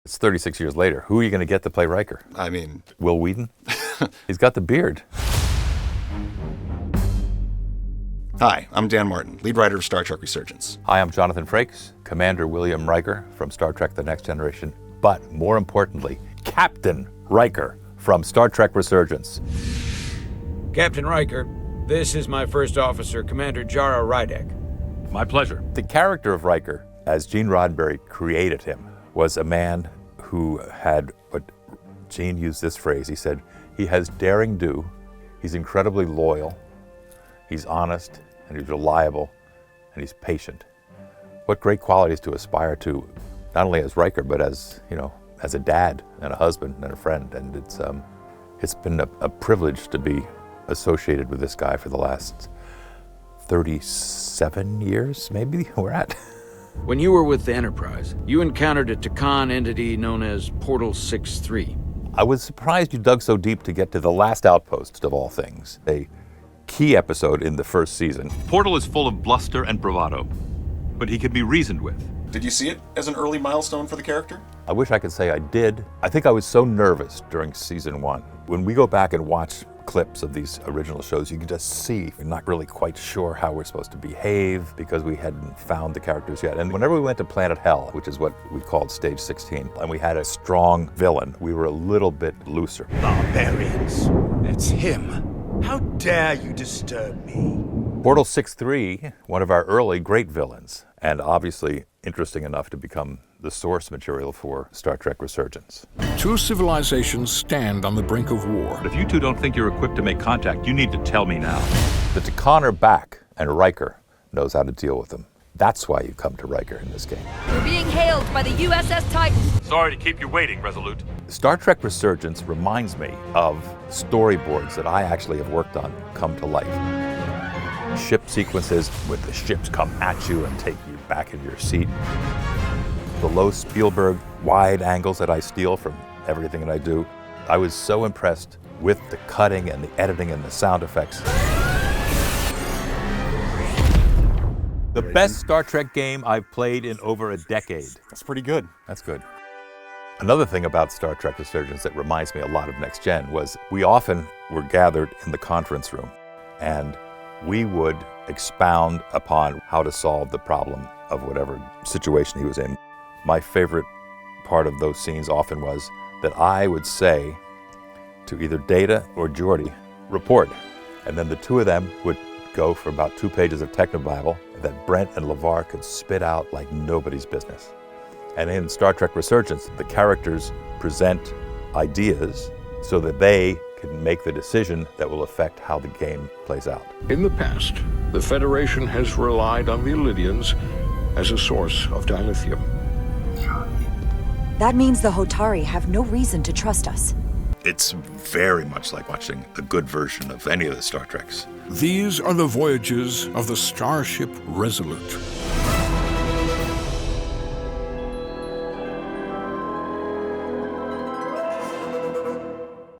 It's 36 years later. Who are you going to get to play Riker? I mean... Will Wheaton? He's got the beard. Hi, I'm Dan Martin, lead writer of Star Trek Resurgence. Hi, I'm Jonathan Frakes, Commander William Riker from Star Trek The Next Generation, but more importantly, Captain Riker from Star Trek Resurgence. Captain Riker, this is my first officer, Commander Jara Rydek. My pleasure. The character of Riker, as Gene Roddenberry created him, was a man who had, what Gene used this phrase, he said, he has daring do, he's incredibly loyal, he's honest, and he's reliable, and he's patient. What great qualities to aspire to, not only as Riker, but as, as a dad and a husband and a friend. And it's been a privilege to be associated with this guy for the last 37 years, maybe we're at. When you were with the Enterprise, you encountered a Takan entity known as Portal 6-3. I was surprised you dug so deep to get to the last outpost of all things, a key episode in the first season. Portal is full of bluster and bravado, but he can be reasoned with. Did you see it as an early milestone for the character? I wish I could say I did. I think I was so nervous during season 1. When we go back and watch clips of these original shows, you can just see we're not really quite sure how we're supposed to behave because we hadn't found the characters yet. And whenever we went to Planet Hell, which is what we called Stage 16, and we had a strong villain, we were a little bit looser. Barbarians, it's him. How dare you disturb me? Portal 6-3, one of our early great villains, and obviously interesting enough to become the source material for Star Trek Resurgence. Two civilizations stand on the brink of war. But if you two don't think you're equipped to make contact, you need to tell me now. The Takan are back, and Riker knows how to deal with them. That's why you come to Riker in this game. We're being hailed by the USS Titan. Sorry to keep you waiting, Resolute. Star Trek Resurgence reminds me of storyboards that I actually have worked on come to life. Ship sequences when the ships come at you and take you back in your seat. The low Spielberg wide angles that I steal from everything that I do. I was so impressed with the cutting and the editing and the sound effects. The best Star Trek game I've played in over a decade. That's pretty good. That's good. Another thing about Star Trek Resurgence that reminds me a lot of Next Gen was we often were gathered in the conference room and we would expound upon how to solve the problem of whatever situation he was in. My favorite part of those scenes often was that I would say to either Data or Geordi, report. And then the two of them would go for about 2 pages of Technobible that Brent and LeVar could spit out like nobody's business. And in Star Trek Resurgence, the characters present ideas so that they can make the decision that will affect how the game plays out. In the past, the Federation has relied on the Illydians as a source of dilithium. That means the Hotari have no reason to trust us. It's very much like watching a good version of any of the Star Treks. These are the voyages of the starship Resolute.